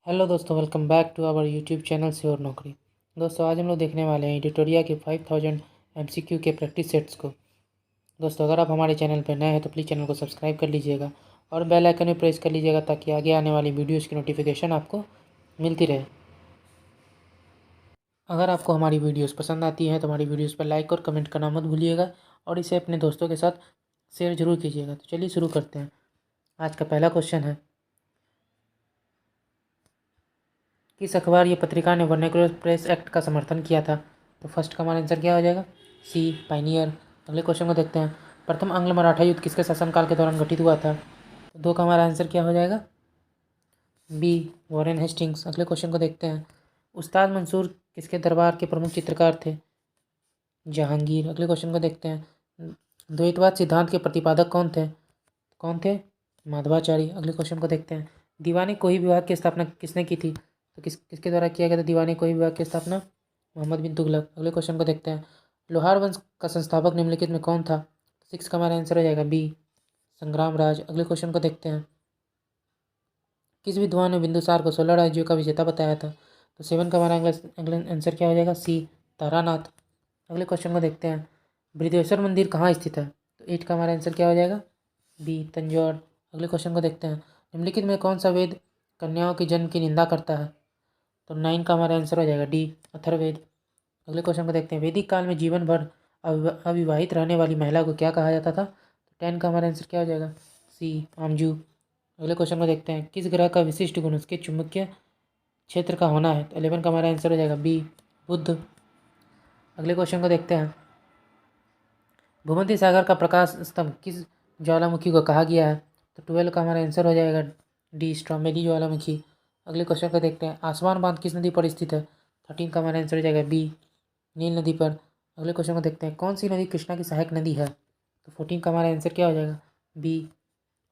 Hello दोस्तों, welcome back to our YouTube channel sure Naukri. दोस्तों, आज हम लोग देखने वाले हैं एडिटोरिया के 5000 एमसीक्यू के प्रैक्टिस सेट्स को। दोस्तों, अगर आप हमारे चैनल पर नए हैं तो प्लीज़ चैनल को सब्सक्राइब कर लीजिएगा और बेल आइकन में प्रेस कर लीजिएगा ताकि आगे आने वाली वीडियोज़ की नोटिफिकेशन आपको मिलती रहे। अगर आपको हमारी वीडियोज़ पसंद आती हैं तो हमारी वीडियोज़ पर लाइक और कमेंट करना मत भूलिएगा और इसे अपने दोस्तों के साथ शेयर जरूर कीजिएगा। तो चलिए शुरू करते हैं। आज का पहला क्वेश्चन है, किस अखबार या पत्रिका ने वर्नाक्युलर प्रेस एक्ट का समर्थन किया था? तो फर्स्ट का हमारा आंसर क्या हो जाएगा? सी, पायनियर। अगले क्वेश्चन को देखते हैं, प्रथम आंग्ल मराठा युद्ध किसके शासनकाल के दौरान घटित हुआ था? तो दो का हमारा आंसर क्या हो जाएगा? B, Warren Hastings. अगले क्वेश्चन को देखते हैं, उस्ताद मंसूर किसके दरबार के प्रमुख चित्रकार थे? जहांगीर। अगले क्वेश्चन को देखते हैं, द्वैतवाद सिद्धांत के प्रतिपादक कौन थे? माधवाचार्य। अगले क्वेश्चन को देखते हैं, दीवानी कोही विभाग की स्थापना किसने की थी? तो किसके द्वारा किया गया था दीवानी कोही विभाग की स्थापना? मोहम्मद बिन तुगलक। अगले क्वेश्चन को देखते हैं, लोहार वंश का संस्थापक निम्नलिखित में कौन था? सिक्स का हमारा आंसर हो जाएगा बी, संग्राम राज। अगले क्वेश्चन को देखते हैं, किस विद्वान ने बिंदुसार को 16 राज्यों का विजेता बताया था? तो सेवन का हमारा अगला आंसर क्या हो जाएगा? सी, तारानाथ। अगले क्वेश्चन को देखते हैं, बृहदेश्वर मंदिर कहाँ स्थित है? तो एट का हमारा आंसर क्या हो जाएगा? बी, तंजौर। अगले क्वेश्चन को देखते हैं, निम्नलिखित में कौन सा वेद कन्याओं के जन्म की निंदा करता है? तो नाइन का हमारा आंसर हो जाएगा डी, अथर्ववेद। अगले क्वेश्चन को देखते हैं, वैदिक काल में जीवन भर अविवाहित रहने वाली महिला को क्या कहा जाता था? तो टेन का हमारा आंसर क्या हो जाएगा? सी, आमजू। अगले क्वेश्चन को देखते हैं, किस ग्रह का विशिष्ट गुण उसके चुंबकीय क्षेत्र का होना है? तो 11 का हमारा आंसर हो जाएगा बी, बुध। अगले क्वेश्चन को देखते हैं, भूमध्य सागर का प्रकाश स्तंभ किस ज्वालामुखी को कहा गया है? तो 12 का हमारा आंसर हो जाएगा डी, स्ट्रॉमेली ज्वालामुखी। अगले क्वेश्चन को देखते हैं, आसमान बांध किस नदी पर स्थित है? 13 का हमारा आंसर हो जाएगा बी, नील नदी पर। अगले क्वेश्चन को देखते हैं, कौन सी नदी कृष्णा की सहायक नदी है? तो 14 का हमारा आंसर क्या हो जाएगा? बी,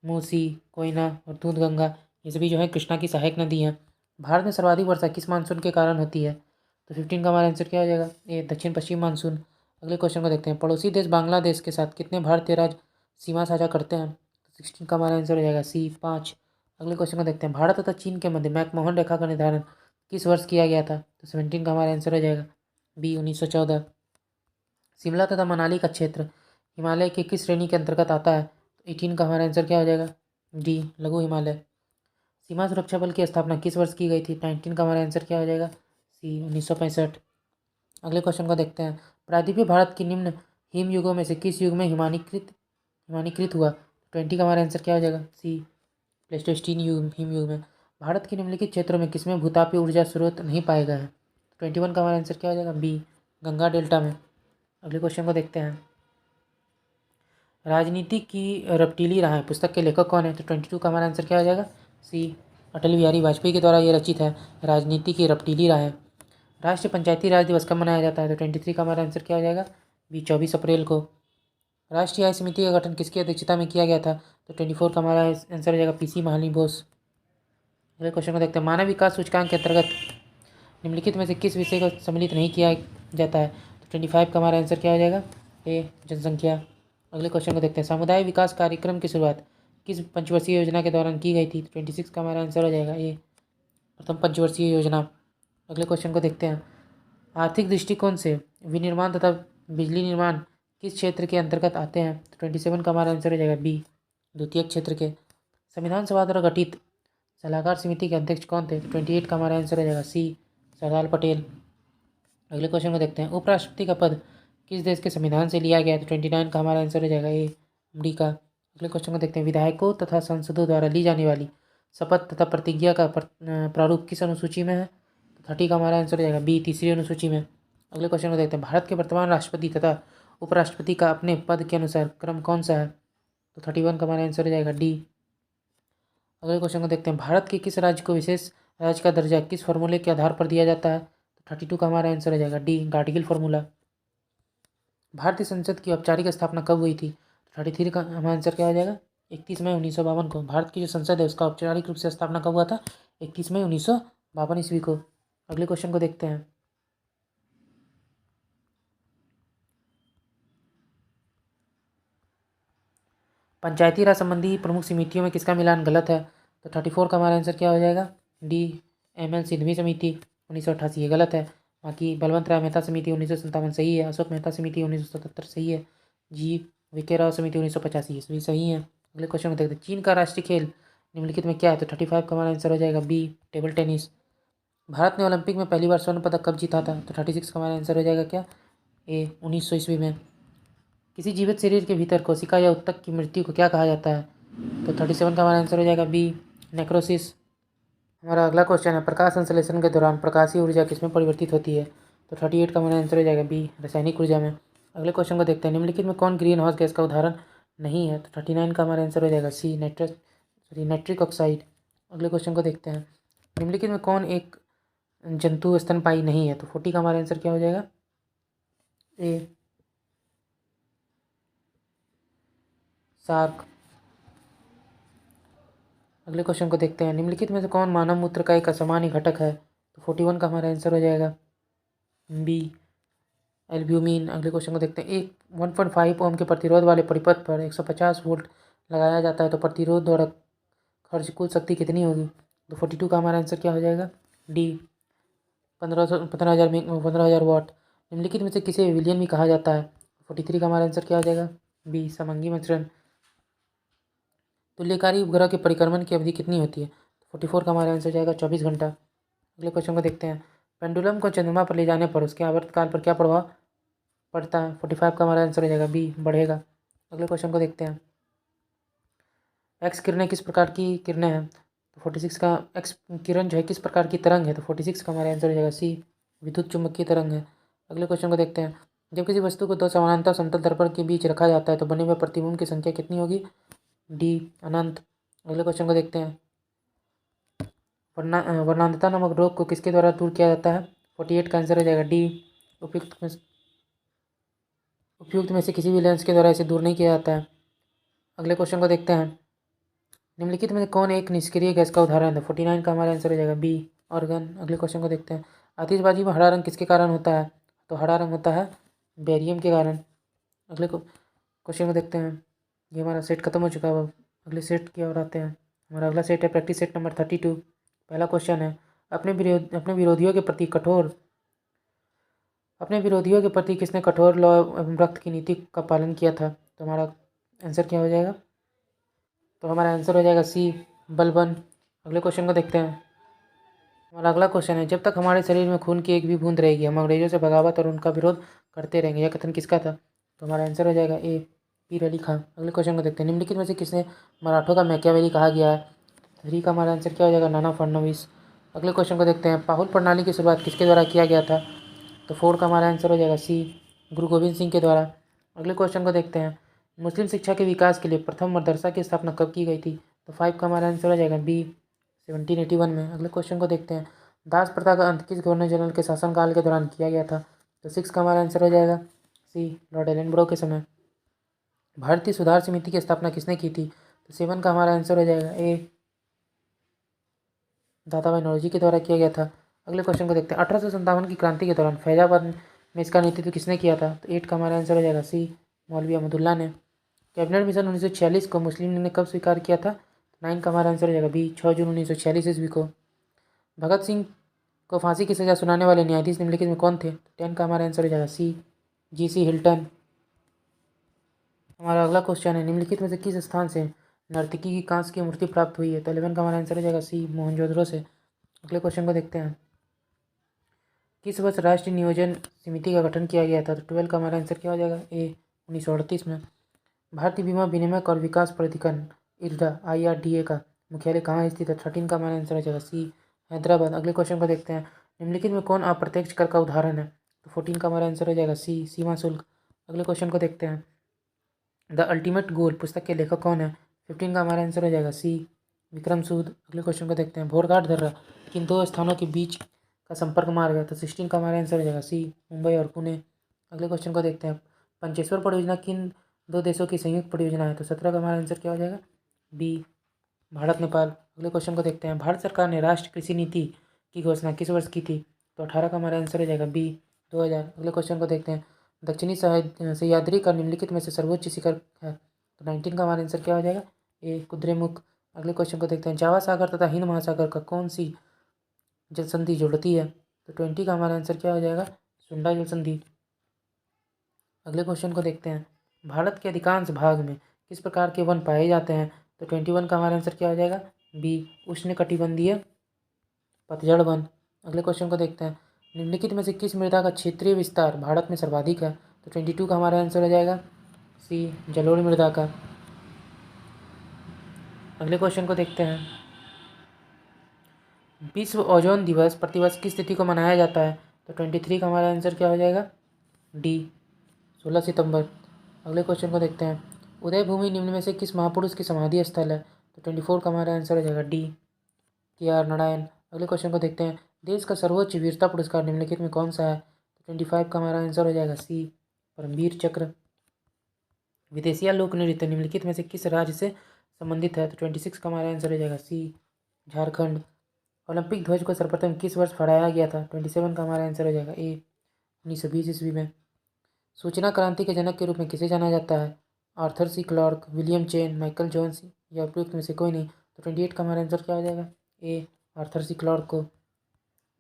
मूसी, कोयना और दूधगंगा, ये सभी जो है कृष्णा की सहायक नदी हैं। भारत में सर्वाधिक वर्षा किस मानसून के कारण होती है? तो 15 का हमारा आंसर क्या हो जाएगा? ये दक्षिण पश्चिम मानसून। अगले क्वेश्चन को देखते हैं, पड़ोसी देश बांग्लादेश के साथ कितने भारतीय राज्य सीमा साझा करते हैं? तो 16 का हमारा आंसर हो जाएगा सी, 5। अगले क्वेश्चन को देखते हैं, भारत तथा चीन के मध्य मैकमोहन रेखा का निर्धारण किस वर्ष किया गया था? तो 17 का हमारा आंसर हो जाएगा बी, 1914। शिमला तथा मनाली का क्षेत्र हिमालय की किस श्रेणी के अंतर्गत आता है? तो 18 का हमारा आंसर क्या हो जाएगा? डी, लघु हिमालय। सीमा सुरक्षा बल की स्थापना किस वर्ष की गई थी? 19 का हमारा आंसर क्या हो जाएगा? सी, 1965। अगले क्वेश्चन को देखते हैं, प्रायद्वीपीय भारत की निम्न हिम युगों में से किस युग में हिमानीकृत हुआ? 20 का हमारा आंसर क्या हो जाएगा? सी, प्लेस्टोस्टीन युग, हिम युग में। भारत के निम्नलिखित क्षेत्रों में किसमें भूतापीय ऊर्जा स्रोत नहीं पाए गए हैं? 21 का हमारा आंसर क्या हो जाएगा? बी, गंगा डेल्टा में। अगले क्वेश्चन को देखते हैं, राजनीति की रपटीली राहें पुस्तक के लेखक कौन है? तो 22 का हमारा आंसर क्या हो जाएगा? सी, अटल बिहारी वाजपेयी के द्वारा ये रचित है, राजनीति की रपटीली राहें। राष्ट्रीय पंचायती राज दिवस कब मनाया जाता है? तो 23 का हमारा आंसर क्या हो जाएगा? बी, 24 अप्रैल को। राष्ट्रीय आय समिति का गठन किसकी अध्यक्षता में किया गया था? तो 24 का हमारा आंसर हो जाएगा पीसी महालनी बोस। अगले क्वेश्चन को देखते हैं, मानव विकास सूचकांक के अंतर्गत निम्नलिखित में से किस विषय को सम्मिलित नहीं किया जाता है? तो 25 का हमारा आंसर क्या हो जाएगा? ए, जनसंख्या। अगले क्वेश्चन को देखते हैं, समुदाय विकास कार्यक्रम की शुरुआत किस पंचवर्षीय योजना के दौरान की गई थी? तो 26 का हमारा आंसर हो जाएगा ए, प्रथम पंचवर्षीय योजना। अगले क्वेश्चन को देखते हैं, आर्थिक दृष्टिकोण से विनिर्माण तथा बिजली निर्माण किस क्षेत्र के अंतर्गत आते हैं? तो 27 का हमारा आंसर हो जाएगा बी, द्वितीय क्षेत्र के। संविधान सभा द्वारा गठित सलाहकार समिति के अध्यक्ष कौन थे? तो 28 का हमारा आंसर हो जाएगा सी, सरदार पटेल। अगले क्वेश्चन को देखते हैं, उपराष्ट्रपति का पद किस देश के संविधान से लिया गया? तो 29 का हमारा आंसर हो जाएगा ए, अमरीका। अगले क्वेश्चन को देखते हैं, विधायकों तथा सांसदों द्वारा ली जाने वाली शपथ तथा प्रतिज्ञा का प्रारूप किस अनुसूची में है? तो 30 का हमारा आंसर हो जाएगा बी, तीसरी अनुसूची में। अगले क्वेश्चन को देखते हैं, भारत के वर्तमान राष्ट्रपति तथा उपराष्ट्रपति का अपने पद के अनुसार क्रम कौन सा है? तो 31 का हमारा आंसर हो जाएगा डी। अगले क्वेश्चन को देखते हैं, भारत के किस राज्य को विशेष राज्य का दर्जा किस फॉर्मूले के आधार पर दिया जाता है? तो 32 का हमारा आंसर हो जाएगा डी, गाडगिल फार्मूला। भारतीय संसद की औपचारिक स्थापना कब हुई थी? 33 का हमारा आंसर क्या हो जाएगा? 31 मई 1952 को। भारत की जो संसद है उसका औपचारिक रूप से स्थापना कब हुआ था? 31 मई 1952 ईस्वी को। अगले क्वेश्चन को देखते हैं, पंचायती राज संबंधी प्रमुख समितियों में किसका मिलान गलत है? तो 34 का हमारा आंसर क्या हो जाएगा? डी, एम एल सिंघवी समिति 1988, ये गलत है। बाकी बलवंत राय मेहता समिति 1957 सही है। अशोक मेहता समिति 1977 सही है। जी वी.के. राव समिति 1985 ये सभी सही है। अगले क्वेश्चन को देखते हैं। चीन का राष्ट्रीय खेल निम्नलिखित में क्या है? तो 35 का हमारा आंसर हो जाएगा बी, टेबल टेनिस। भारत ने ओलंपिक में पहली बार स्वर्ण पदक कब जीता था? तो 36 का हमारा आंसर हो जाएगा क्या? ए, 1900 ईस्वी में। किसी जीवित शरीर के भीतर कोशिका या ऊतक की मृत्यु को क्या कहा जाता है? तो 37 का हमारा आंसर हो जाएगा बी, नेक्रोसिस। हमारा अगला क्वेश्चन है, प्रकाश संश्लेषण के दौरान प्रकाशीय ऊर्जा किसमें परिवर्तित होती है? तो 38 का हमारा आंसर हो जाएगा बी, रासायनिक ऊर्जा में। अगले क्वेश्चन को देखते हैं। निम्नलिखित में कौन ग्रीन हाउस गैस का उदाहरण नहीं है? तो 39 का हमारा आंसर हो जाएगा सी, नाइट्रिक ऑक्साइड। अगले क्वेश्चन को देखते हैं। निम्नलिखित में कौन एक जंतु स्तनपायी नहीं है? तो 40 का हमारा आंसर क्या हो जाएगा? ए, शार्क। अगले क्वेश्चन को देखते हैं। निम्नलिखित में से कौन मानव मूत्र का एक असामान्य घटक है? तो 41 का हमारा आंसर हो जाएगा बी, एल्ब्यूमिन। अगले क्वेश्चन को देखते हैं। एक 1.5 ओम के प्रतिरोध वाले परिपथ पर 150 वोल्ट लगाया जाता है तो प्रतिरोध द्वारा खर्च कुल शक्ति कितनी होगी? तो 42 का हमारा आंसर क्या हो जाएगा? डी, 15,000 वाट। निम्नलिखित में से किसे विलियन भी कहा जाता है? 43 का हमारा आंसर क्या हो जाएगा? बी, समंगी मिश्रण। तुल्यकारी उपग्रह के परिक्रमण की अवधि कितनी होती है? 44 का हमारा आंसर हो जाएगा 24 घंटा। अगले क्वेश्चन को देखते हैं। पेंडुलम को चंद्रमा पर ले जाने पर उसके आवर्तकाल पर क्या प्रभाव पड़ता है? 45 का हमारा आंसर हो जाएगा बी, बढ़ेगा। अगले क्वेश्चन को देखते हैं। एक्स किरणें किस प्रकार की किरणें हैं? तो 46 का एक्स किरण जो है किस प्रकार की तरंग है? तो 46 का हमारा आंसर हो जाएगा सी, विद्युत चुम्बकीय तरंग है। अगले क्वेश्चन को देखते हैं। जब किसी वस्तु को दो समानांतर समतल दर्पण के बीच रखा जाता है तो बने हुए प्रतिबिंब की संख्या कितनी होगी? डी, अनंत। अगले क्वेश्चन को देखते हैं। वर्णांधता नामक रोग को किसके द्वारा दूर किया जाता है? 48 का आंसर हो जाएगा डी, उपयुक्त में से किसी भी लेंस के द्वारा इसे दूर नहीं किया जाता है। अगले क्वेश्चन को देखते हैं। निम्नलिखित में से कौन एक निष्क्रिय गैस का उदाहरण है? 49 का हमारा आंसर हो जाएगा बी, ऑर्गन। अगले क्वेश्चन को देखते हैं। आतिशबाजी में हरा रंग किसके कारण होता है? तो हरा रंग होता है बेरियम के कारण। अगले क्वेश्चन को देखते हैं। ये हमारा सेट खत्म हो चुका है। अब अगले सेट की ओर आते हैं। हमारा अगला सेट है प्रैक्टिस सेट नंबर 32। पहला क्वेश्चन है, अपने विरोधियों के प्रति किसने कठोर लौ एवं रक्त की नीति का पालन किया था? तो हमारा आंसर क्या हो जाएगा? तो हमारा आंसर हो जाएगा सी, बलबन। अगले क्वेश्चन को देखते हैं। हमारा अगला क्वेश्चन है, जब तक हमारे शरीर में खून की एक भी बूंद रहेगी हम अंग्रेजों से बगावत और उनका विरोध करते रहेंगे। यह कथन किसका था? तो हमारा आंसर हो जाएगा ए, पीर अली खां। अगले क्वेश्चन को देखते हैं। निम्नलिखित में से किसने मराठों का मैकियावेली कहा गया है? 3 का हमारा आंसर क्या हो जाएगा? नाना फडणवीस। अगले क्वेश्चन को देखते हैं। पाहुल प्रणाली की शुरुआत किसके द्वारा किया गया था? तो 4 का हमारा आंसर हो जाएगा सी, गुरु गोविंद सिंह के द्वारा। अगले क्वेश्चन को देखते हैं। मुस्लिम शिक्षा के विकास के लिए प्रथम मदरसा की स्थापना कब की गई थी? तो 5 का हमारा आंसर हो जाएगा बी, 1781 में। अगले क्वेश्चन को देखते हैं। दास प्रथा का अंत किस गवर्नर जनरल के शासनकाल के दौरान किया गया था? तो 6 का हमारा आंसर हो जाएगा सी, लॉर्ड एलनब्रो के समय। भारतीय सुधार समिति की स्थापना किसने की थी? तो 7 का हमारा आंसर हो जाएगा ए, दादा भाई नौरोजी के द्वारा किया गया था। अगले क्वेश्चन को देखते हैं। 1857 की क्रांति के दौरान फैजाबाद में इसका नेतृत्व किसने किया था? तो 8 का हमारा आंसर हो जाएगा सी, मौलवी अहमदुल्ला ने। कैबिनेट मिशन 1946 को मुस्लिम लीग ने कब स्वीकार किया था? 9 का हमारा आंसर हो जाएगा बी, 6 जून 1946 ईस्वी को। भगत सिंह को फांसी की सजा सुनाने वाले न्यायाधीश निम्नलिखित में कौन थे? 10 का हमारा आंसर हो जाएगा सी, जी.सी. हिल्टन। हमारा अगला क्वेश्चन है, निम्नलिखित में से किस स्थान से नर्तकी की कांस्य की मूर्ति प्राप्त हुई है? तो 11 का हमारा आंसर हो जाएगा सी, मोहनजोदड़ो से। अगले क्वेश्चन को देखते हैं। किस वर्ष राष्ट्रीय नियोजन समिति का गठन किया गया था? तो 12 का हमारा आंसर क्या हो जाएगा? ए, 1938 में। भारतीय बीमा विनिमय और विकास प्राधिकरण इरडा IRDA का मुख्यालय कहाँ स्थित है? 13 का हमारा आंसर हो जाएगा सी, हैदराबाद। अगले क्वेश्चन को देखते हैं। निम्नलिखित में कौन अप्रत्यक्ष कर का उदाहरण है? तो 14 का हमारा आंसर हो जाएगा सी, सीमा शुल्क। अगले क्वेश्चन को देखते हैं। द अल्टीमेट गोल पुस्तक के लेखक कौन है? 15 का हमारा आंसर हो जाएगा सी, विक्रम सूद। अगले क्वेश्चन को देखते हैं। भोरघाट दर्रा किन दो स्थानों के बीच का संपर्क मार्ग है? तो 16 का हमारा आंसर हो जाएगा सी, मुंबई और पुणे। अगले क्वेश्चन को देखते हैं। पंचेश्वर परियोजना किन दो देशों की संयुक्त परियोजना है? तो 17 का हमारा आंसर क्या हो जाएगा? बी, भारत नेपाल। अगले क्वेश्चन को देखते हैं। भारत सरकार ने राष्ट्रीय कृषि नीति की घोषणा किस वर्ष की थी? तो 18 का हमारा आंसर हो जाएगा बी, 2000। अगले क्वेश्चन को देखते हैं। दक्षिणी सह्याद्री का निम्नलिखित में से सर्वोच्च शिखर है? तो 19 का हमारा आंसर क्या हो जाएगा? ए, कुद्रेमुख। अगले क्वेश्चन को देखते हैं। जावा सागर तथा हिंद महासागर का कौन सी जल संधि जोड़ती है? तो 20 का हमारा आंसर क्या हो जाएगा? सुंडा जल संधि। अगले क्वेश्चन को देखते हैं। भारत के अधिकांश भाग में किस प्रकार के वन पाए जाते हैं? तो 21 का हमारा आंसर क्या हो जाएगा? बी, उष्णकटिबंधीय पतझड़ वन। अगले क्वेश्चन को देखते हैं। निम्नलिखित में से किस मृदा का क्षेत्रीय विस्तार भारत में सर्वाधिक है? तो 22 का हमारा आंसर हो जाएगा सी, जलोढ़ मृदा का। अगले क्वेश्चन को देखते हैं। विश्व ओजोन दिवस प्रतिवर्ष किस तिथि को मनाया जाता है? तो 23 का हमारा आंसर क्या हो जाएगा? डी, 16 सितंबर। अगले क्वेश्चन को देखते हैं। उदय भूमि निम्न में से किस महापुरुष की समाधि स्थल है? तो 24 का हमारा आंसर हो जाएगा डी, KR नारायण। अगले क्वेश्चन को देखते हैं। देश का सर्वोच्च वीरता पुरस्कार निम्नलिखित में कौन सा है? तो 25 का हमारा आंसर हो जाएगा सी, परमवीर चक्र। विदेशिया लोक नृत्य निम्नलिखित में से किस राज्य से संबंधित है? तो 26 का हमारा आंसर हो जाएगा सी, झारखंड। ओलंपिक ध्वज को सर्वप्रथम किस वर्ष फहराया गया था? 27 का हमारा आंसर हो जाएगा ए, 1920 ईस्वी में। सूचना क्रांति के जनक के रूप में किसे जाना जाता है? Arthur C Clarke, William Chen, Michael Jones या उपयुक्त में से कोई नहीं? तो 28 का हमारा आंसर क्या हो जाएगा? ए, आर्थर सी क्लार्क को।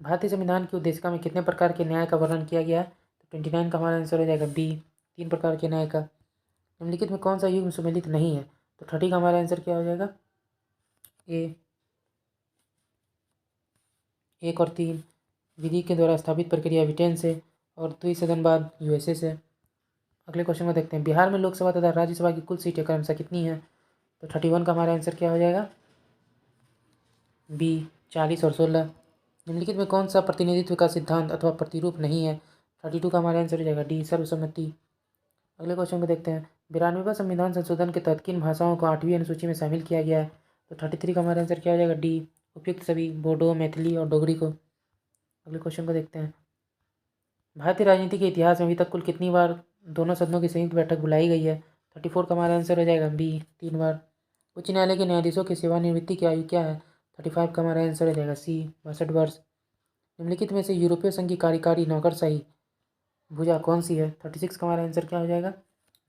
भारतीय संविधान की उद्देशिका में कितने प्रकार के न्याय का वर्णन किया गया है? तो 29 का हमारा आंसर हो जाएगा बी, 3 प्रकार के न्याय का। निम्नलिखित में कौन सा युग्म सुमेलित नहीं है? तो 30 का हमारा आंसर क्या हो जाएगा? ए, 1 और 3। विधि के द्वारा स्थापित प्रक्रिया ब्रिटेन से और द्विसदनवाद USA से। अगले क्वेश्चन को देखते हैं। बिहार में लोकसभा तथा राज्यसभा की कुल सीटें क्रमशः कितनी हैं? तो 31 का हमारा आंसर क्या हो जाएगा? बी, 40 और 16। निम्नलिखित में कौन सा प्रतिनिधित्व का सिद्धांत अथवा प्रतिरूप नहीं है? 32 का हमारा आंसर हो जाएगा डी, सर्वसम्मति। अगले क्वेश्चन को देखते हैं। 92वां संविधान संशोधन के तहत किन भाषाओं को 8वीं अनुसूची में शामिल किया गया है? तो 33 का हमारा आंसर क्या हो जाएगा? डी, उपयुक्त सभी, बोडो, मैथिली और डोगरी को। अगले क्वेश्चन को देखते हैं। भारतीय राजनीति के इतिहास में अभी तक कुल कितनी बार दोनों सदनों की संयुक्त बैठक बुलाई गई है? 34 का हमारा आंसर हो जाएगा बी, 3 बार। उच्च न्यायालय के न्यायाधीशों की सेवानिवृत्ति की आयु क्या है? 35 का हमारा आंसर हो जाएगा सी, 62 वर्ष। निम्नलिखित में से यूरोपीय संघ की कार्यकारी नौकरशाही भुजा कौन सी है? 36 का हमारा आंसर क्या हो जाएगा?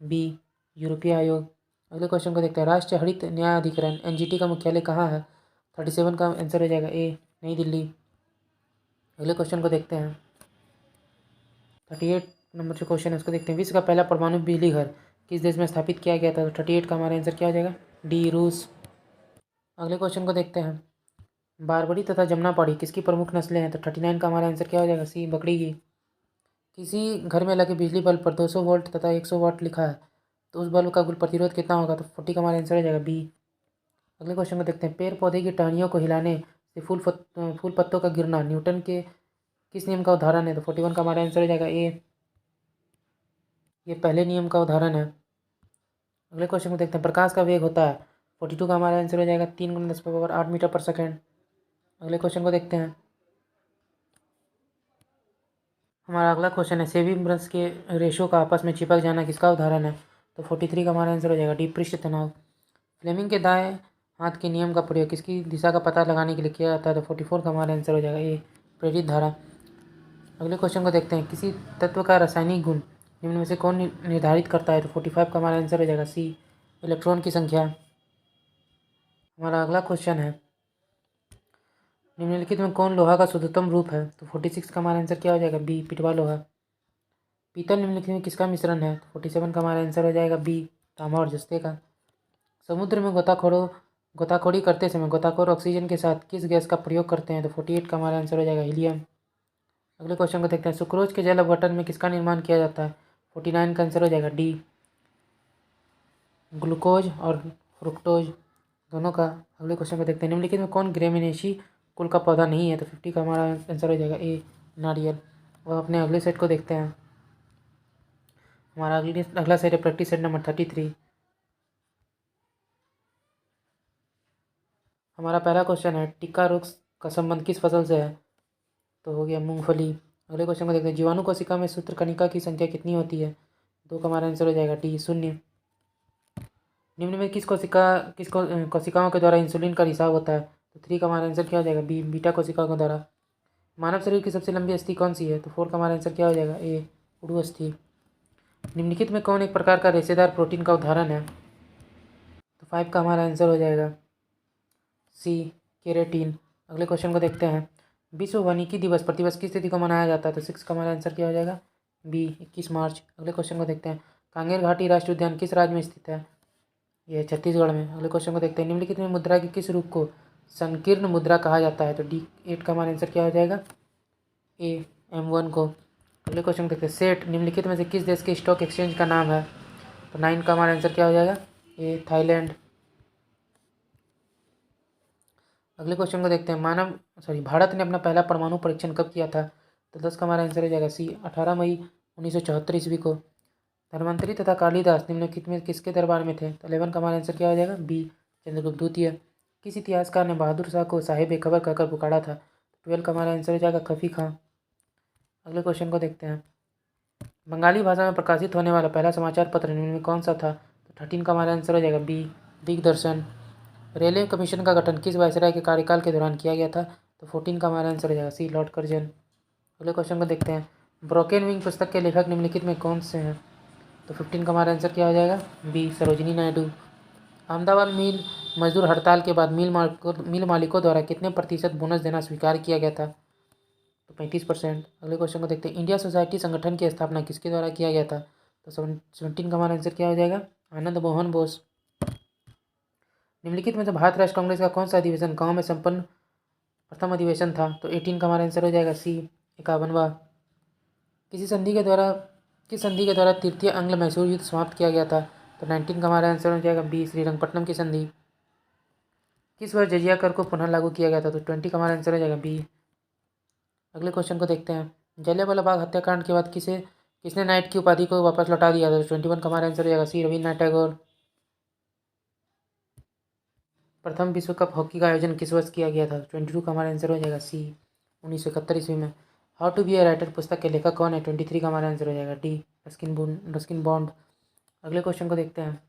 बी, यूरोपीय आयोग। अगले क्वेश्चन को देखते हैं। राष्ट्रीय हरित न्याय अधिकरण NGT का मुख्यालय कहाँ है? 37 का आंसर हो जाएगा ए, नई दिल्ली। अगले क्वेश्चन को देखते हैं। 38 नंबर जो क्वेश्चन है उसको देखते हैं। विश्व का पहला परमाणु बिजली घर किस देश में स्थापित किया गया था? तो 38 का हमारा आंसर क्या हो जाएगा? डी, रूस। अगले क्वेश्चन को देखते हैं। बारबरी तथा जमुनापाड़ी किसकी प्रमुख नस्लें हैं? तो 39 का हमारा आंसर क्या हो जाएगा? सी, बकरी की। किसी घर में लगे बिजली बल्ब पर 200 वोल्ट तथा 100 वाट लिखा है, तो उस बल्ब का कुल प्रतिरोध कितना होगा? तो 40 का हमारा आंसर हो जाएगा बी। अगले क्वेश्चन को देखते हैं। पेड़ पौधे की टहनियों को हिलाने से फूल पत्तों का गिरना न्यूटन के किस नियम का उदाहरण है? तो 41 का हमारा आंसर हो जाएगा ए, ये पहले नियम का उदाहरण है। अगले क्वेश्चन को देखते हैं। प्रकाश का वेग होता है 42 का हमारा आंसर हो जाएगा 3 × 10⁻8 मीटर पर सेकेंड। अगले क्वेश्चन को देखते हैं। हमारा अगला क्वेश्चन है। सेबी ब्रश के रेशो का आपस में चिपक जाना किसका उदाहरण है? तो 43 का हमारा आंसर हो जाएगा डी, पृष्ठ तनाव। फ्लेमिंग के दाएं हाथ के नियम का प्रयोग किसकी दिशा का पता लगाने के लिए किया जाता है? तो 44 का हमारा आंसर हो जाएगा ए, प्रेरित धारा। अगले क्वेश्चन को देखते हैं। किसी तत्व का रासायनिक गुण निम्न में से कौन निर्धारित करता है? तो 45 का हमारा आंसर हो जाएगा सी, इलेक्ट्रॉन की संख्या। हमारा अगला क्वेश्चन है। निम्नलिखित में कौन लोहा का शुद्धतम रूप है? तो 46 का हमारा आंसर क्या हो जाएगा? बी, पिटवा लोहा। पीतल निम्नलिखित में किसका मिश्रण है? तो 47 का हमारा आंसर हो जाएगा बी, तांबा और जस्ते का। समुद्र में गोताखोरी करते समय गोताखोर ऑक्सीजन के साथ किस गैस का प्रयोग करते हैं? तो 48 का हमारा आंसर हो जाएगा हीलियम। अगले क्वेश्चन को देखते हैं। सुक्रोज के जैव अपघटन में किसका निर्माण किया जाता है? 49 का आंसर हो जाएगा डी, ग्लूकोज और फ्रुक्टोज दोनों का। अगले क्वेश्चन को देखते हैं। निम्नलिखित में कौन ग्रेमिनेशी कुल का पौधा नहीं है? तो 50 का हमारा आंसर हो जाएगा ए, नारियल। और अपने अगले सेट को देखते हैं। हमारा अगला सेट है प्रैक्टिस सेट नंबर 33। हमारा पहला क्वेश्चन है। टिक्का रोग का संबंध किस फसल से है? तो हो गया मूंगफली। अगले क्वेश्चन को देखते हैं। जीवाणु कोशिका में सूत्रकणिका की संख्या कितनी होती है? 2 का हमारा आंसर हो जाएगा डी, 0। निम्न में किस कोशिकाओं के द्वारा इंसुलिन का रिसाव होता है? तो 3 का हमारा आंसर क्या हो जाएगा? बी, बीटा कोशिकाओं के द्वारा। मानव शरीर की सबसे लंबी अस्थि कौन सी है? तो 4 का हमारा आंसर क्या हो जाएगा? ए, उड़ू अस्थि। निम्नलिखित में कौन एक प्रकार का रेशेदार प्रोटीन का उदाहरण है? तो 5 का हमारा आंसर हो जाएगा सी, केराटिन। अगले क्वेश्चन को देखते हैं। विश्व वानिकी दिवस प्रतिवर्ष किस तिथि को मनाया जाता है? तो 6 का हमारा आंसर क्या हो जाएगा? बी 21 मार्च। अगले क्वेश्चन को देखते हैं। कांगेर घाटी राष्ट्रीय उद्यान किस राज्य में स्थित है? ये छत्तीसगढ़ में। अगले क्वेश्चन को देखते हैं। निम्नलिखित में मुद्रा के किस रूप को संकीर्ण मुद्रा कहा जाता है? तो डी 8 का हमारा आंसर क्या हो जाएगा? ए M1 को। अगले क्वेश्चन देखते हैं। सेट निम्नलिखित में से किस देश के स्टॉक एक्सचेंज का नाम है? तो 9 का हमारा आंसर क्या हो जाएगा? A Thailand. अगले क्वेश्चन को देखते हैं। भारत ने अपना पहला परमाणु परीक्षण कब किया था? तो 10 का हमारा आंसर हो जाएगा सी 18 मई 1974 ईस्वी को। धन्वंतरी तथा कालिदास निम्नलिखित में किसके दरबार में थे? तो 11 का हमारा आंसर क्या हो जाएगा? बी चंद्रगुप्त द्वितीय। किस इतिहासकार ने बहादुर शाह को साहिब बेखबर कहकर पुकारा था? 12 का हमारा आंसर हो जाएगा खफी खां। अगले क्वेश्चन को देखते हैं। बंगाली भाषा में प्रकाशित होने वाला पहला समाचार पत्र निम्न में कौन सा था? तो 13 का हमारा आंसर हो जाएगा बी दिग्दर्शन। रेलवे कमीशन का गठन किस वायसराय के कार्यकाल के दौरान किया गया था? तो 14 का हमारा आंसर हो जाएगा सी लॉर्ड कर्जन। अगले क्वेश्चन को देखते हैं। ब्रोकेन विंग पुस्तक के लेखक निम्नलिखित में कौन से हैं? तो 15 का हमारा आंसर क्या हो जाएगा? बी सरोजिनी नायडू। अहमदाबाद मिल मजदूर हड़ताल के बाद मिल मालिकों द्वारा कितने प्रतिशत बोनस देना स्वीकार किया गया था? तो 35%। अगले क्वेश्चन को देखते हैं। इंडिया सोसाइटी संगठन की स्थापना किसके द्वारा किया गया था? तो 17 का हमारा आंसर क्या हो जाएगा? आनंद मोहन बोस। निम्नलिखित में से भारत राष्ट्र कांग्रेस का कौन सा अधिवेशन गांव में संपन्न प्रथम अधिवेशन था? तो 18 का हमारा आंसर हो जाएगा सी 51वां। किस संधि के द्वारा तृतीय आंग्ल मैसूर युद्ध समाप्त किया गया था? तो 19 का हमारा आंसर हो जाएगा बी श्रीरंगपट्टनम की संधि। किस वर्ष जजिया कर को पुनः लागू किया गया था? तो 20 का हमारा आंसर हो जाएगा बी। अगले क्वेश्चन को देखते हैं। जलियांवाला बाग हत्याकांड के बाद किसने नाइट की उपाधि को वापस लौटा दिया था? तो 21 का हमारा आंसर हो जाएगा सी रविन्द्रनाथ टैगोर। प्रथम विश्व कप हॉकी का आयोजन किस वर्ष किया गया था? 22 का हमारा आंसर हो जाएगा सी 1971 ईस्वी में। How to be a writer पुस्तक के लेखक कौन है? 23 का हमारा आंसर हो जाएगा डी रस्किन बॉन्ड। अगले क्वेश्चन को देखते हैं।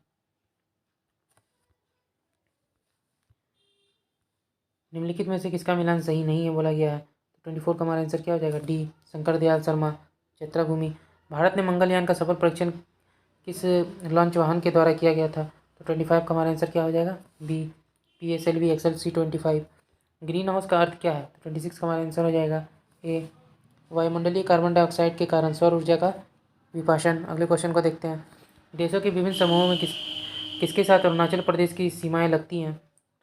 निम्नलिखित में से किसका मिलान सही नहीं है बोला गया है? तो 24 का हमारा आंसर क्या हो जाएगा? डी शंकर दयाल शर्मा चैत्राभूमि। भारत ने मंगलयान का सफल परीक्षण किस लॉन्च वाहन के द्वारा किया गया था? तो 25 का हमारा आंसर क्या हो जाएगा? B PSLV XLC-25। Green house का अर्थ क्या है? तो 26 का हमारा आंसर हो जाएगा ए वायुमंडलीय कार्बन डाइऑक्साइड के कारण सौर ऊर्जा का विपाशन। अगले क्वेश्चन को देखते हैं। देशों के विभिन्न समूहों में किसके साथ अरुणाचल प्रदेश की सीमाएं लगती हैं?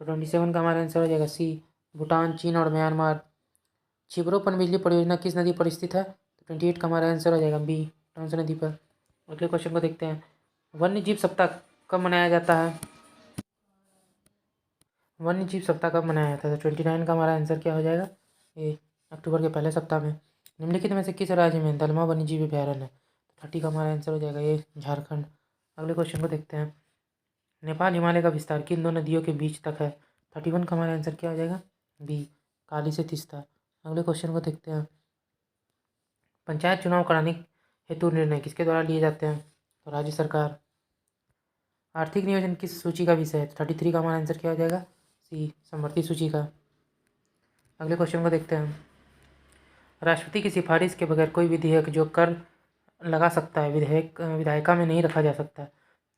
तो 27 का हमारा आंसर हो जाएगा सी भूटान, चीन और म्यांमार। छिबरो पनबिजली परियोजना किस नदी पर स्थित है? तो 28 का हमारा आंसर हो जाएगा बी टॉन्स नदी पर। अगले क्वेश्चन को देखते हैं। वन्य जीव सप्ताह कब मनाया जाता है? वन्य जीव सप्ताह कब मनाया जाता है? तो 29 का हमारा आंसर क्या हो जाएगा? ए अक्टूबर के पहले सप्ताह में। निम्नलिखित में से किस राज्य में दलमा वन्य जीव अभयारण्य है? 30 का हमारा आंसर हो जाएगा ए झारखंड। अगले क्वेश्चन को देखते हैं। नेपाल हिमालय का विस्तार किन दो नदियों के बीच तक है? 31 का हमारा आंसर क्या हो जाएगा? बी काली से तीस्ता। अगले क्वेश्चन को देखते हैं। पंचायत चुनाव कराने हेतु निर्णय किसके द्वारा लिए जाते हैं? तो राज्य सरकार। आर्थिक नियोजन किस सूची का विषय है? 33 का हमारा आंसर क्या हो जाएगा? सी समवर्ती सूची का। अगले क्वेश्चन को देखते हैं। राष्ट्रपति की सिफारिश के बगैर कोई विधेयक जो कर लगा सकता है विधायिका में नहीं रखा जा सकता।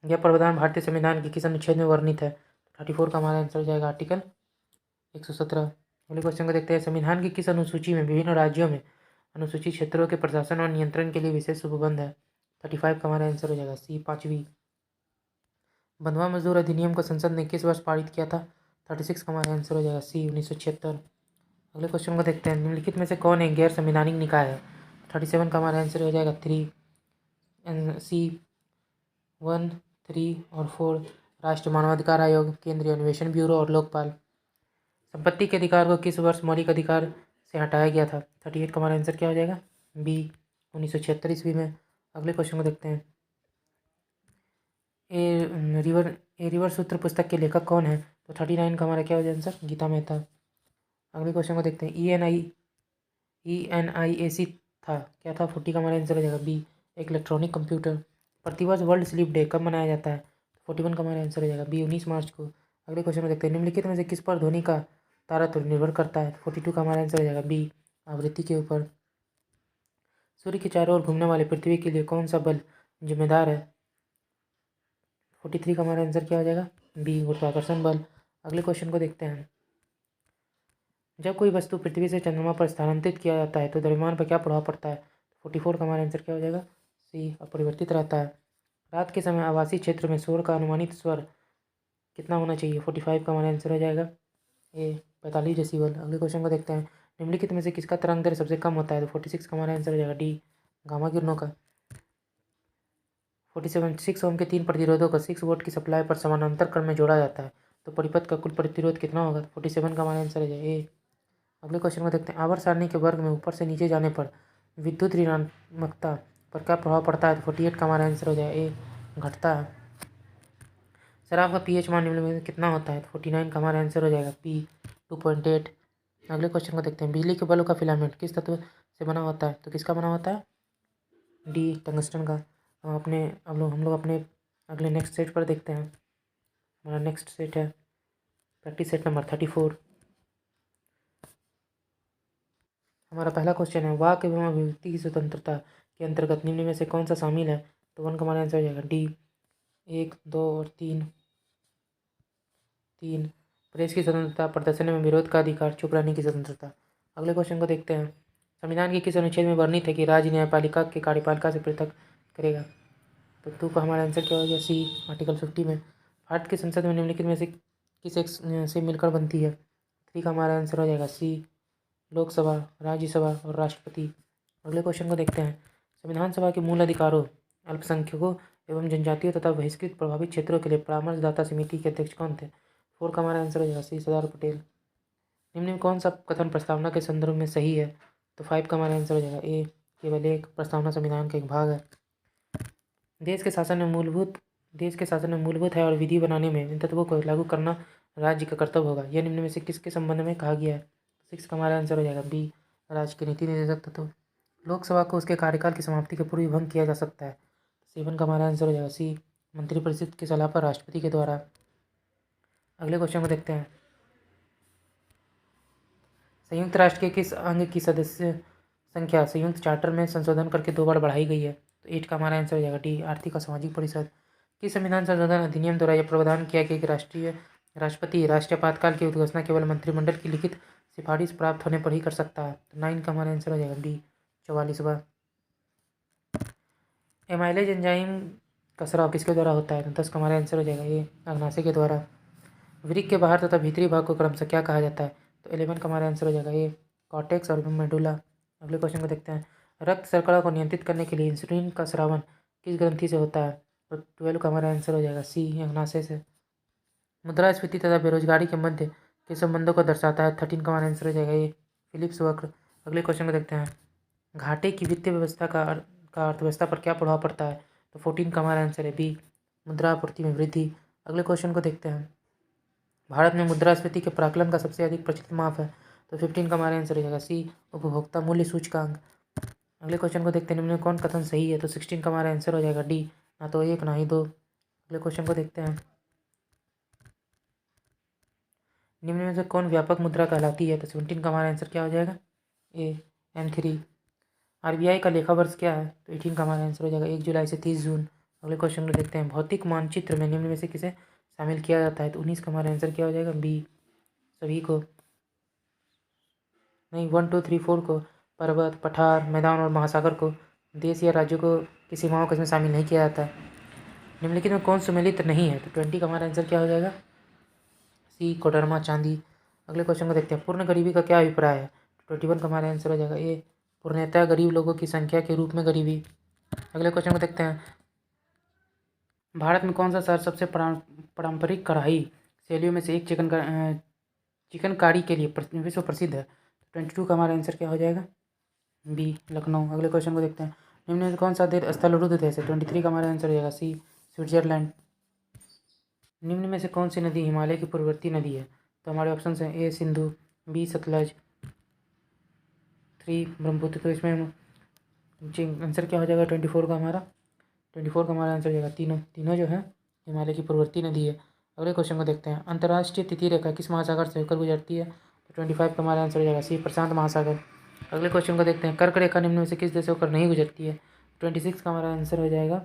यह प्रावधान भारतीय संविधान के किस अनुच्छेद में वर्णित है? 34 का हमारा आंसर हो जाएगा आर्टिकल 117। अगले क्वेश्चन को देखते हैं। संविधान की किस अनुसूची में विभिन्न राज्यों में अनुसूचित क्षेत्रों के प्रशासन और नियंत्रण के लिए विशेष उपबंध है? 35 का हमारा आंसर हो जाएगा सी 5वीं। बंधुआ मजदूर अधिनियम को संसद ने किस वर्ष पारित किया था? 36 का हमारा आंसर हो जाएगा सी 1976। अगले क्वेश्चन को देखते हैं। निम्नलिखित में से कौन एक गैर संवैधानिक निकाय है? 37 का हमारा आंसर हो जाएगा सी 1, 3 और 4। राष्ट्रीय मानवाधिकार आयोग, केंद्रीय अन्वेषण ब्यूरो और लोकपाल। संपत्ति के अधिकार को किस वर्ष मौलिक अधिकार से हटाया गया था? 38 का हमारा आंसर क्या हो जाएगा? बी 1976 ईस्वी में। अगले क्वेश्चन को देखते हैं। ए रिवर सूत्र पुस्तक के लेखक कौन है? तो 39 का हमारा क्या हो जाएगा आंसर? गीता मेहता। अगले क्वेश्चन को देखते हैं। ENIAC था क्या था? 40 का हमारा आंसर हो जाएगा बी एक इलेक्ट्रॉनिक कंप्यूटर। प्रतिवर्ष वर्ल्ड स्लीप डे कब मनाया जाता है? 41 का हमारा आंसर हो जाएगा बी 19 मार्च को। अगले क्वेश्चन को देखते हैं। निम्नलिखित में से किस पर ध्वनि का तारतम्य निर्भर करता है? 42 का हमारा आंसर हो जाएगा बी आवृत्ति के ऊपर। सूर्य के चारों ओर घूमने वाले पृथ्वी के लिए कौन सा बल जिम्मेदार है? 43 का हमारा आंसर क्या हो जाएगा? बी गुरुत्वाकर्षण बल। अगले क्वेश्चन को देखते हैं। जब कोई वस्तु पृथ्वी से चंद्रमा पर स्थानांतरित किया जाता है तो द्रव्यमान पर क्या प्रभाव पड़ता है? 44 का हमारा आंसर क्या हो जाएगा? सी, अपरिवर्तित रहता है। रात के समय आवासीय क्षेत्र में शोर का अनुमानित स्वर कितना होना चाहिए? 45 का हमारा आंसर हो जाएगा ए, 45 डेसिबल। अगले क्वेश्चन को देखते हैं। निम्नलिखित में से किसका तरंग दैर्ध्य सबसे कम होता है? तो 46 का हमारा आंसर हो जाएगा डी, गामा किरणों का। 47 6 ओम के 3 प्रतिरोधों को 6 वोल्ट की सप्लाई पर समानांतर क्रम में जोड़ा जाता है तो परिपथ का कुल प्रतिरोध कितना होगा? 47 का हमारा आंसर हो जाएगा ए। अगले क्वेश्चन को देखते हैं। आवर्त सारणी के वर्ग में ऊपर से नीचे जाने पर विद्युत ऋणात्मकता पर क्या प्रभाव पड़ता है? तो 48 का हमारा आंसर हो जाएगा ए, घटता है। शराब का पीएच मान निम्न में कितना होता है? तो 49 का हमारा आंसर हो जाएगा पी, 2.8। अगले क्वेश्चन को देखते हैं। बिजली के बल्ब का फिलामेंट किस तत्व से बना होता है? तो किसका बना होता है? डी, टंगस्टन का। हम लोग अपने अगले नेक्स्ट सेट पर देखते हैं। हमारा नेक्स्ट सेट है प्रैक्टिस सेट नंबर 34। हमारा पहला क्वेश्चन है वाक एवं अभिव्यक्ति की स्वतंत्रता के अंतर्गत निम्न में से कौन सा शामिल है? तो 1 का हमारा आंसर हो जाएगा डी, 1, 2 और 3। प्रेस की स्वतंत्रता, प्रदर्शन में विरोध का अधिकार, चुप रहने की स्वतंत्रता। अगले क्वेश्चन को देखते हैं। संविधान के किस अनुच्छेद में वर्णित है कि राज्य न्यायपालिका के कार्यपालिका से पृथक करेगा? तो 2 का हमारा आंसर क्या हो गया? सी, आर्टिकल 50 में। भारत की संसद में निम्नलिखित में से किस एक से मिलकर बनती है? 3 का हमारा आंसर हो जाएगा सी, लोकसभा, राज्यसभा और राष्ट्रपति। अगले क्वेश्चन को देखते हैं। संविधान सभा के मूल अधिकारों, अल्पसंख्यकों एवं जनजातियों तथा बहिष्कृत प्रभावित क्षेत्रों के लिए परामर्शदाता समिति के अध्यक्ष कौन थे? 4 का हमारा आंसर हो जाएगा सी, सरदार पटेल। निम्न में कौन सा कथन प्रस्तावना के संदर्भ में सही है? तो 5 का हमारा आंसर हो जाएगा ए, केवल एक प्रस्तावना संविधान का एक भाग है। देश के शासन में मूलभूत है और विधि बनाने में इन तत्वों को लागू करना राज्य का कर्तव्य होगा। यह निम्न में से किसके संबंध में कहा गया है? 6 का हमारा आंसर हो जाएगा बी, राज्य के नीति निर्देशक तत्व। लोकसभा को उसके कार्यकाल की समाप्ति के पूर्व भंग किया जा सकता है। 7 का हमारा आंसर हो जाएगा सी, मंत्रिपरिषद की सलाह पर राष्ट्रपति के द्वारा। अगले क्वेश्चन को देखते हैं। संयुक्त राष्ट्र के किस अंग की सदस्य संख्या संयुक्त चार्टर में संशोधन करके 2 बार बढ़ाई गई है? तो 8 का हमारा आंसर हो जाएगा डी, आर्थिक और सामाजिक परिषद। किस संविधान संशोधन अधिनियम द्वारा यह प्रावधान किया गया कि राष्ट्रपति राष्ट्रीय आपातकाल की घोषणा केवल मंत्रिमंडल की लिखित सिफारिश प्राप्त होने पर ही कर सकता है? तो 9 का हमारा आंसर हो जाएगा डी, 44वां। एमाइलेज एंजाइम का स्राव किसके द्वारा होता है? तो 10 का हमारा आंसर हो जाएगा ए, अग्नाशय के द्वारा। वृक्क के बाहर तथा भीतरी भाग को क्रमशः क्या कहा जाता है? तो 11 का हमारा आंसर हो जाएगा ए, कॉर्टेक्स और मेडुला। अगले क्वेश्चन को देखते हैं। रक्त शर्करा को नियंत्रित करने के लिए इंसुलिन का स्रावन किस ग्रंथि से होता है? तो 12 का हमारा आंसर हो जाएगा सी, अग्नाशय से। मुद्रास्फीति तथा बेरोजगारी के मध्य के संबंधों को दर्शाता है? 13 का हमारा आंसर हो जाएगा ए, फिलिप्स वक्र। अगले क्वेश्चन को देखते हैं। घाटे की वित्तीय व्यवस्था का अर्थव्यवस्था पर क्या प्रभाव पड़ता है? तो 14 का हमारा आंसर है बी, मुद्रा आपूर्ति में वृद्धि। अगले क्वेश्चन को देखते हैं। भारत में मुद्रास्फीति के प्राकलन का सबसे अधिक प्रचलित माप है? तो 15 का हमारा आंसर हो जाएगा सी, उपभोक्ता मूल्य सूचकांक। अगले क्वेश्चन को देखते हैं। निम्न में कौन कथन सही है? तो 16 का हमारा आंसर हो जाएगा डी, ना तो 1 ना ही 2। अगले क्वेश्चन को देखते हैं। निम्न में से कौन व्यापक मुद्रा कहलाती है? तो 17 का हमारा आंसर क्या हो जाएगा? ए, M3। आरबीआई का लेखा वर्ष क्या है? तो 18 का हमारा आंसर हो जाएगा 1 जुलाई से 30 जून। अगले क्वेश्चन को देखते हैं। भौतिक मानचित्र में निम्न में से किसे शामिल किया जाता है? तो 19 का हमारा आंसर क्या हो जाएगा? बी, सभी को। नहीं, 1 2 3 4 को, पर्वत, पठार, मैदान और महासागर को, देश या राज्यों को की सीमाओं को इसमें शामिल नहीं किया जाता है। निम्नलिखित में कौन सुमेलित नहीं है? तो 20 का हमारा आंसर क्या हो जाएगा? सी, कोडरमा, चांदी। अगले क्वेश्चन को देखते हैं। पूर्ण गरीबी का क्या अभिप्राय है? 21 का हमारा आंसर हो जाएगा ए, पूर्णतः गरीब लोगों की संख्या के रूप में गरीबी। अगले क्वेश्चन को देखते हैं। भारत में कौन सा शहर सबसे पारंपरिक कढ़ाई शैलियों में से एक चिकनकारी के लिए विश्व प्रसिद्ध है? 22 का हमारा आंसर क्या हो जाएगा? बी, लखनऊ। अगले क्वेश्चन को देखते हैं। निम्न में कौन सा देश स्थलरुद्ध देश है? 23 का हमारा आंसर हो जाएगा सी, स्विट्जरलैंड। निम्न में से कौन सी नदी हिमालय की पूर्ववर्ती नदी है? तो हमारे ऑप्शन हैं ए, सिंधु, बी, सतलज, 3, ब्रह्मपुत्र। तो इसमें आंसर क्या हो जाएगा? 24 का हमारा आंसर हो जाएगा तीनों जो है हिमालय की पूर्ववर्ती नदी है। अगले क्वेश्चन को देखते हैं। अंतर्राष्ट्रीय तिथि रेखा किस महासागर से होकर गुजरती है? तो 25 का हमारा आंसर हो जाएगा सी, प्रशांत महासागर। अगले क्वेश्चन को देखते हैं। कर्क रेखा निम्न में से किस देश से होकर नहीं गुजरती है? 26 का हमारा आंसर हो जाएगा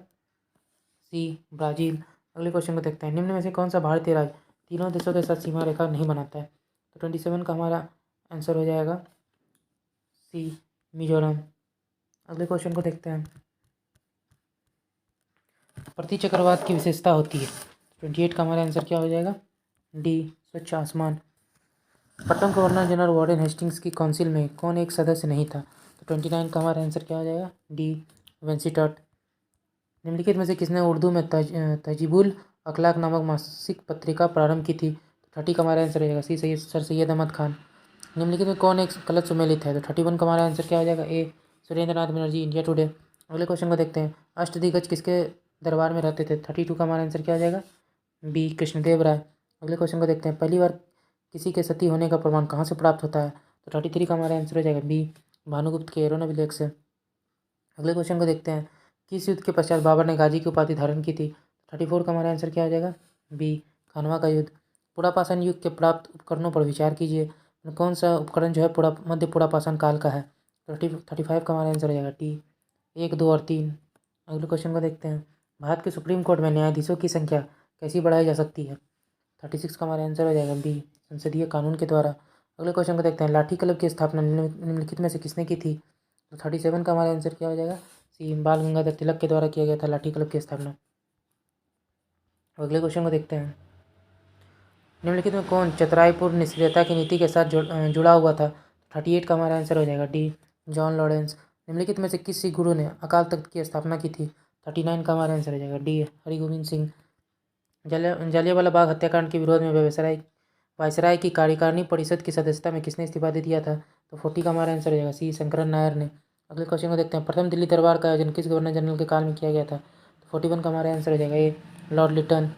सी, ब्राज़ील। अगले क्वेश्चन को देखते हैं। निम्न में से कौन सा भारतीय राज्य तीनों देशों के साथ सीमा रेखा नहीं बनाता है? तो 27 का हमारा आंसर हो जाएगा सी मिजोरम। अगले क्वेश्चन को देखते हैं। प्रतिचक्रवात की विशेषता होती है। 28 का हमारा आंसर क्या हो जाएगा? डी स्वच्छ आसमान। प्रथम गवर्नर जनरल वारेन हेस्टिंग्स की काउंसिल में कौन एक सदस्य नहीं था? तो 29 का हमारा आंसर क्या हो जाएगा? डी वेंसिटट। निम्नलिखित में से किसने उर्दू में तजीबुल अखलाक नामक मासिक पत्रिका प्रारंभ की थी? 30 का हमारा आंसर हो जाएगा सी सर सैयद अहमद खान। निम्नलिखित में कौन एक गलत सुमेलित है? तो 31 का हमारा आंसर क्या हो जाएगा? ए सुरेंद्र नाथ बनर्जी, इंडिया टुडे। अगले क्वेश्चन को देखते हैं। अष्टदिग्गज किसके दरबार में रहते थे? 32 का हमारा आंसर क्या हो जाएगा? बी कृष्णदेव राय। अगले क्वेश्चन को देखते हैं। पहली बार किसी के सती होने का प्रमाण कहाँ से प्राप्त होता है? तो 33 का हमारा आंसर हो जाएगा बी भानुगुप्त के एरोन अभिलेख से। अगले क्वेश्चन को देखते हैं। किस युद्ध के पश्चात बाबर ने गाजी की उपाधि धारण की थी? 34 का हमारा आंसर क्या हो जाएगा? बी खानवा का युद्ध। पुरापाषाण युग के प्राप्त उपकरणों पर विचार कीजिए। कौन सा उपकरण जो है मध्य पुरापाषाण काल का है? 35 का हमारा आंसर हो जाएगा टी 1, 2 और 3। अगले क्वेश्चन को देखते हैं। भारत के सुप्रीम कोर्ट में न्यायाधीशों की संख्या कैसी बढ़ाई जा सकती है? 36 का हमारा आंसर हो जाएगा बी संसदीय कानून के द्वारा। अगले क्वेश्चन को देखते हैं। लाठी क्लब की स्थापना निम्नलिखित में से किसने की थी? तो 37 का हमारा आंसर क्या हो जाएगा? सी बाल गंगाधर तिलक के द्वारा किया गया था लाठी क्लब की स्थापना। अगले क्वेश्चन को देखते हैं। निम्नलिखित में कौन चतराईपुर निष्क्रियता की नीति के साथ जुड़ा हुआ था? 38 का हमारा आंसर हो जाएगा डी जॉन लॉरेंस। निम्नलिखित में से किस सिख गुरु ने अकाल तख्त की स्थापना की थी? 39 का हमारा आंसर हो जाएगा डी हरिगोविंद सिंह। जलियांवाला बाग हत्याकांड के विरोध में वायसराय की कार्यकारिणी परिषद की सदस्यता में किसने इस्तीफा दे दिया था? तो 40 का हमारा आंसर हो जाएगा सी शंकरन नायर ने। अगले क्वेश्चन को देखते हैं। प्रथम दिल्ली दरबार का आयोजन किस गवर्नर जनरल के काल में किया गया था? तो 41 का हमारा आंसर हो जाएगा ए लॉर्ड लिटन।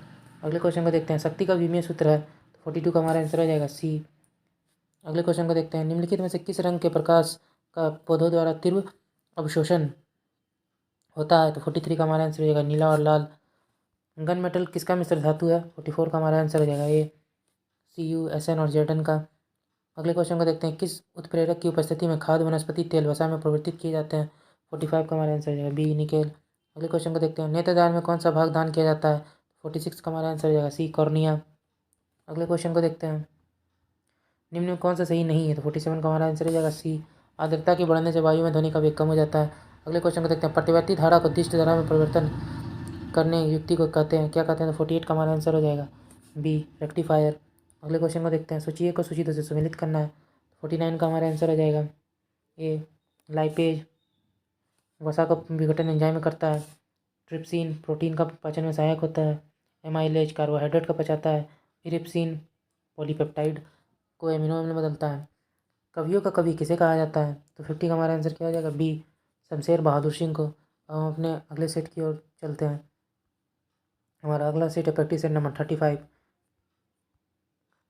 अगले क्वेश्चन को देखते हैं। शक्ति का विमीय सूत्र है? तो 42 का हमारा आंसर हो जाएगा सी। अगले क्वेश्चन को देखते हैं। निम्नलिखित में से किस रंग के प्रकाश का पौधों द्वारा तीव्र अवशोषण होता है? तो 43 का हमारा आंसर हो जाएगा नीला और लाल। गन मेटल किसका मिश्र धातु है? 44 का हमारा आंसर हो जाएगा ए CuSn और Zn का। अगले क्वेश्चन को देखते हैं। किस उत्प्रेरक की उपस्थिति में खाद्य वनस्पति तेल वसा में परिवर्तित किए जाते हैं? 45 का हमारा आंसर हो जाएगा बी निकेल। अगले क्वेश्चन को देखते हैं। नेत्रदान में कौन सा भाग दान किया जाता है? 46 का हमारा आंसर हो जाएगा सी कॉर्निया। अगले क्वेश्चन को देखते हैं। निम्न में कौन सा सही नहीं है? तो 47 का हमारा आंसर हो जाएगा सी आर्द्रता के बढ़ने से वायु में ध्वनि का वेग कम हो जाता है। अगले क्वेश्चन को देखते हैं। प्रतिवर्ती धारा को दिष्ट धारा में परिवर्तन करने युक्ति को कहते हैं, क्या कहते हैं? तो 48 का हमारा आंसर हो जाएगा बी रेक्टिफायर। अगले क्वेश्चन को देखते हैं। सूची को सूची 2 से सम्मिलित करना है। 49 का हमारा आंसर हो जाएगा ए लाइपेज। वसा का विघटन एंजाइम में करता है। ट्रिप्सिन प्रोटीन का पाचन में सहायक होता है। एमाइलेज कार्बोहाइड्रेट का पचाता है। इरिप्सिन पॉलीपेप्टाइड को एमिनो में बदलता है। कवियों का कवि किसे कहा जाता है? तो 50 का हमारा आंसर क्या हो जाएगा? बी शमशेर बहादुर सिंह को। अब हम अपने अगले सेट की ओर चलते हैं। हमारा अगला सेट है प्रैक्टिस सेट नंबर 35।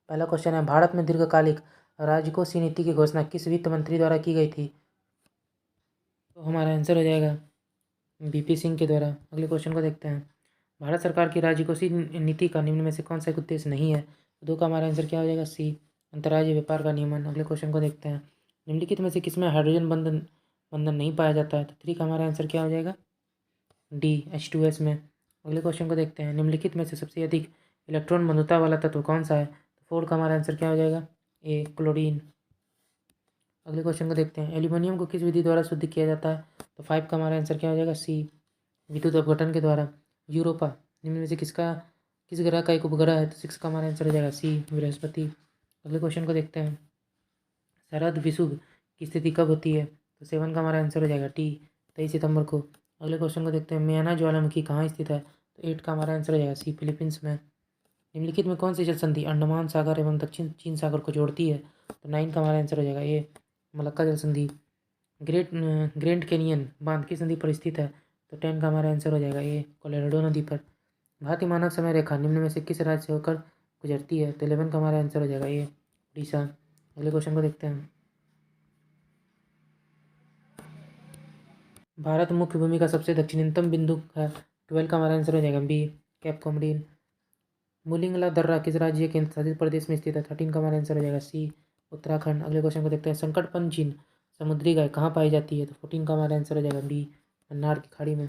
पहला क्वेश्चन है। भारत में दीर्घकालिक राजकोषीय नीति की घोषणा किस वित्त मंत्री द्वारा की गई थी? तो हमारा आंसर हो जाएगा BP सिंह के द्वारा। अगले क्वेश्चन को देखते हैं। भारत सरकार की राजकोषीय नीति का निम्न में से कौन सा एक उद्देश्य नहीं है? तो 2 का हमारा आंसर क्या हो जाएगा? सी अंतर्राज्यीय व्यापार का नियमन। अगले क्वेश्चन को देखते हैं। निम्नलिखित में से किसमें हाइड्रोजन बंधन नहीं पाया जाता है? तो 3 का हमारा आंसर क्या हो जाएगा? डी H2S में। अगले क्वेश्चन को देखते हैं। निम्नलिखित में से सबसे अधिक इलेक्ट्रॉन बंधुता वाला तत्व कौन सा है? तो 4 का हमारा आंसर क्या हो जाएगा? ए क्लोरीन। अगले क्वेश्चन को देखते हैं। एल्यूमिनियम को किस विधि द्वारा शुद्ध किया जाता है? तो 5 का हमारा आंसर क्या हो जाएगा? सी विद्युत अपघटन के द्वारा। यूरोपा निम्न में से किस ग्रह का एक उपग्रह है? तो 6 का हमारा आंसर हो जाएगा सी बृहस्पति। अगले क्वेश्चन को देखते हैं। शरद विषुव की स्थिति कब होती है? तो 7 का हमारा आंसर हो जाएगा टी 23 सितंबर को। अगले क्वेश्चन को देखते हैं। म्याना ज्वालामुखी कहाँ स्थित है? तो 8 का हमारा आंसर हो जाएगा सी फिलीपींस में। निम्नलिखित में कौन सी जल संधि अंडमान सागर एवं दक्षिण चीन सागर को जोड़ती है? तो 9 का हमारा आंसर हो जाएगा ए मलक्का जल संधि। ग्रैंड कैनियन बांध की संधि पर स्थित है? तो 10 का हमारा आंसर हो जाएगा ए कोलोराडो नदी पर। भारतीय मानक समय रेखा निम्न में से किस राज्य से होकर गुजरती है? तो 11 का हमारा आंसर हो जाएगा ए उड़ीसा। अगले क्वेश्चन को देखते हैं। भारत मुख्य भूमि का सबसे दक्षिणतम बिंदु है? 12 का हमारा आंसर हो जाएगा बी कैप कॉमोडिन। मुलिंगला दर्रा किस राज्य के केंद्रशासित प्रदेश में स्थित है? 13 का हमारा आंसर हो जाएगा सी उत्तराखंड। अगले क्वेश्चन को देखते हैं। संकटपंचीन समुद्री गाय कहाँ पाई जाती है? तो 14 का हमारा आंसर हो जाएगा बी मन्नार की खाड़ी में।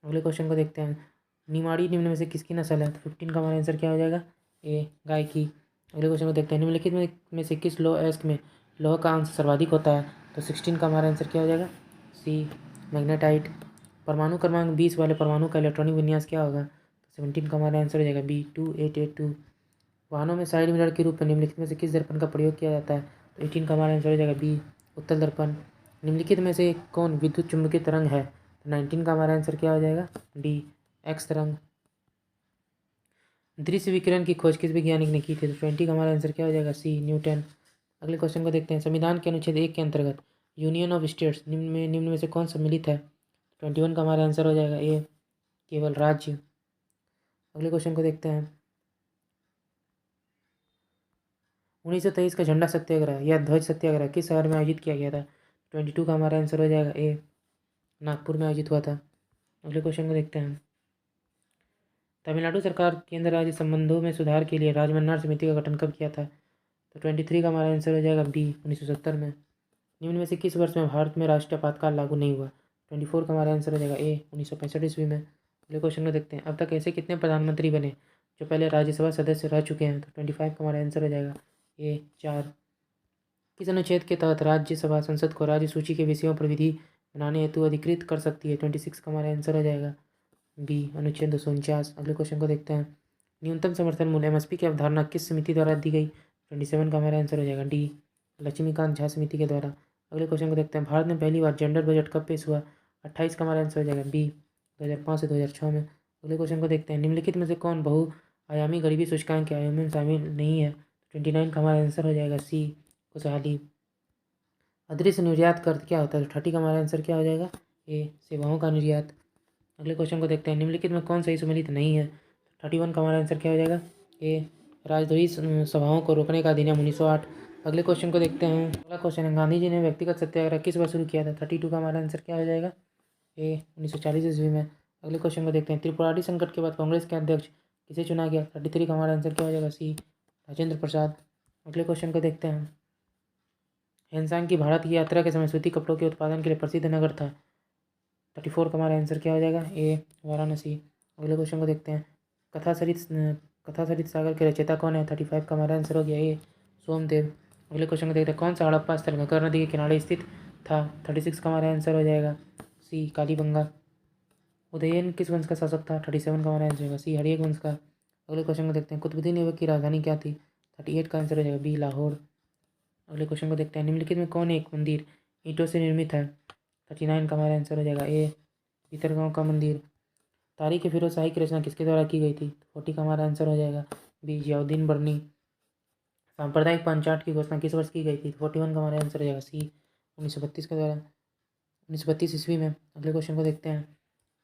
अगले क्वेश्चन को देखते हैं। निमाड़ी निम्न में से किसकी नस्ल है? तो 15 का हमारा आंसर क्या हो जाएगा? ए गाय की। अगले क्वेश्चन को देखते हैं। निम्नलिखित में से किस लो एस्क में लोहा का अंश सर्वाधिक होता है, तो 16 का हमारा आंसर क्या हो जाएगा? सी मैग्नेटाइट। परमाणु क्रमांक 20 वाले परमाणु का इलेक्ट्रॉनिक विन्यास क्या होगा? तो 17 का हमारा आंसर हो जाएगा बी 2882। वाहनों में साइड मिरर के रूप में निम्नलिखित में से किस दर्पण का प्रयोग किया जाता है? तो 18 का हमारा आंसर हो जाएगा बी उत्तल दर्पण। निम्नलिखित में से कौन विद्युत चुम्बकीय तरंग है? तो 19 का हमारा आंसर क्या हो जाएगा? डी एक्स तरंग। दृश्य विकिरण की खोज किस वैज्ञानिक ने की थी? तो 20 का हमारा आंसर क्या हो जाएगा? सी न्यूटन। अगले क्वेश्चन को देखते हैं। संविधान के अनुच्छेद 1 के अंतर्गत यूनियन ऑफ स्टेट्स निम्न में से कौन सम्मिलित है? 21 का हमारा आंसर हो जाएगा ए केवल राज्य। अगले क्वेश्चन को देखते हैं। 1923 का झंडा सत्याग्रह या ध्वज सत्याग्रह किस शहर में आयोजित किया गया था? 22 का हमारा आंसर हो जाएगा ए नागपुर में आयोजित हुआ था। अगले क्वेश्चन को देखते हैं। तमिलनाडु सरकार केंद्र राज्य संबंधों में सुधार के लिए राजमन्नार समिति का गठन कब किया था? तो 23 का हमारा आंसर हो जाएगा बी 1970 में। निम्न में से किस वर्ष में भारत में राष्ट्रीय आपातकाल लागू नहीं हुआ? 24 का हमारा आंसर हो जाएगा ए 1965 ईस्वी में। अगले क्वेश्चन को देखते हैं। अब तक ऐसे कितने प्रधानमंत्री बने जो पहले राज्यसभा सदस्य रह चुके हैं? तो 25 का हमारा आंसर हो जाएगा ए 4। किस अनुच्छेद के तहत राज्यसभा संसद को राज्य सूची के विषयों पर विधि बनाने हेतु अधिकृत कर सकती है? 26 का हमारा आंसर हो जाएगा बी अनुच्छेद 249। अगले क्वेश्चन को देखते हैं। न्यूनतम समर्थन मूल्य एमएसपी की अवधारणा किस समिति द्वारा दी गई? 27 का हमारा आंसर हो जाएगा डी लक्ष्मीकांत झा समिति के द्वारा। अगले क्वेश्चन को देखते हैं। भारत में पहली बार जेंडर बजट कब पेश हुआ? 28 का हमारा आंसर हो जाएगा बी 2005 से 2006 में। अगले क्वेश्चन को देखते हैं। निम्नलिखित में से कौन बहुआयामी गरीबी सूचकांक के आयाम में शामिल नहीं है? 29 का हमारा आंसर हो जाएगा सी खुशहाली। अदृश्य निर्यात का अर्थ क्या होता है? तो 30 का हमारा आंसर क्या हो जाएगा? ए सेवाओं का निर्यात। अगले क्वेश्चन को देखते हैं। निम्नलिखित में कौन सही सम्मिलित नहीं है? 31 का हमारा आंसर क्या हो जाएगा? ए राजद्रोही सभाओं को रोकने का अधिनियम 1908। अगले क्वेश्चन को देखते हैं। अगला क्वेश्चन है। गांधी जी ने व्यक्तिगत सत्याग्रह किस वर्ष शुरू किया था? 32 का हमारा आंसर क्या हो जाएगा? ए 1940 ईस्वी में। अगले क्वेश्चन को देखते हैं। त्रिपुरारी संकट के बाद कांग्रेस के अध्यक्ष किसे चुना गया? 33 का हमारा आंसर क्या हो जाएगा? सी राजेंद्र प्रसाद। अगले क्वेश्चन को देखते हैं। हेनसांग की भारत की यात्रा के समय सूती कपड़ों के उत्पादन के लिए प्रसिद्ध नगर था? 34 का हमारा आंसर क्या हो जाएगा? ए वाराणसी। अगले क्वेश्चन को देखते हैं। कथासरित सागर के रचयिता कौन है? 35 का हमारा आंसर हो गया ए सोमदेव। अगले क्वेश्चन को देखते हैं। कौन सा हड़प्पा स्थल गंगा नदी के किनारे स्थित था? 36 का हमारा आंसर हो जाएगा सी कालीबंगा। उदयन किस वंश का शासक था? 37 का हमारा आंसर होगा सी हर्यक वंश का। अगले क्वेश्चन को देखते हैं। कुतुबुद्दीन ऐबक की राजधानी क्या थी? 38 का आंसर हो जाएगा बी लाहौर। अगले क्वेश्चन को देखते हैं। निम्नलिखित में कौन एक मंदिर ईंटों से निर्मित है? 39 का हमारा आंसर हो जाएगा ए भीतरगांव का मंदिर। तारीख फिरोज शाही की रचना किसके द्वारा की गई थी? 40 का हमारा आंसर हो जाएगा बी जियाउद्दीन बर्नी। सांप्रदायिक पंचाट की घोषणा किस वर्ष की गई थी? 41 का हमारा आंसर हो जाएगा सी 1932 के द्वारा 1932 ईस्वी में। अगले क्वेश्चन को देखते हैं।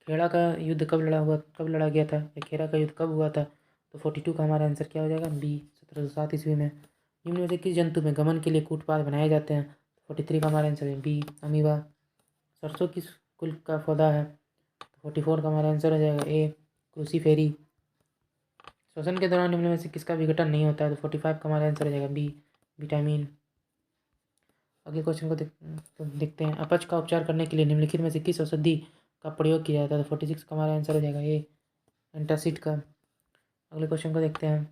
खेड़ा का युद्ध कब लड़ा गया था या खेड़ा का युद्ध कब हुआ था? तो 42 का हमारा आंसर क्या हो जाएगा? बी 1707 ईस्वी में। निम्न में से किस जंतु में गमन के लिए कूटपाद बनाए जाते हैं? 43 का हमारा आंसर है बी अमीबा। सरसों किस कुल का पौधा है? 44 का हमारा आंसर हो जाएगा ए क्रूसीफेरी। श्वसन के दौरान निम्न में से किसका विघटन नहीं होता है? तो 45 का हमारा आंसर हो जाएगा बी विटामिन। अगले क्वेश्चन को देखते हैं। अपच का उपचार करने के लिए निम्नलिखित में से किस औषधि का प्रयोग किया जाता है? तो 46 का हमारा आंसर हो जाएगा ए एंटासिड का। अगले क्वेश्चन को देखते हैं।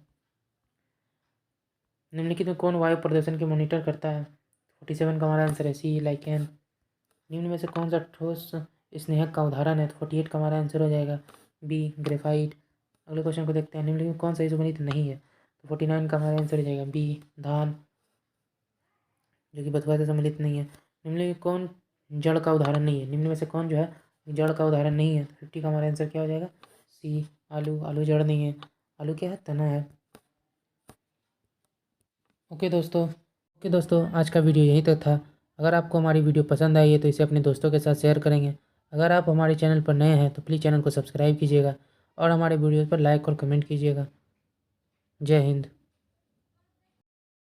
निम्नलिखित में कौन वायु प्रदूषण के मॉनिटर करता है? 47 का हमारा आंसर है सी लाइकेन। निम्न में से कौन सा ठोस स्नेहक का उदाहरण है? तो 48 का हमारा आंसर हो जाएगा बी ग्रेफाइट। अगले क्वेश्चन को देखते हैं। निम्नलिखित में कौन सही सम्मिलित नहीं है? तो 49 का हमारा आंसर हो जाएगा बी धान, जो कि बथुआ से सम्मिलित नहीं है। निम्नलिखित कौन जड़ का उदाहरण नहीं है? निम्न में से कौन जो है जड़ का उदाहरण नहीं है? तो 50 का हमारा आंसर क्या हो जाएगा? सी आलू। आलू जड़ नहीं है, आलू क्या है? तना है। ओके दोस्तों, आज का वीडियो यहीं तक था। अगर आपको हमारी वीडियो पसंद आई है तो इसे अपने दोस्तों के साथ शेयर करेंगे। अगर आप हमारे चैनल पर नए हैं तो प्लीज़ चैनल को सब्सक्राइब कीजिएगा और हमारे वीडियो पर लाइक और कमेंट कीजिएगा। जय हिंद।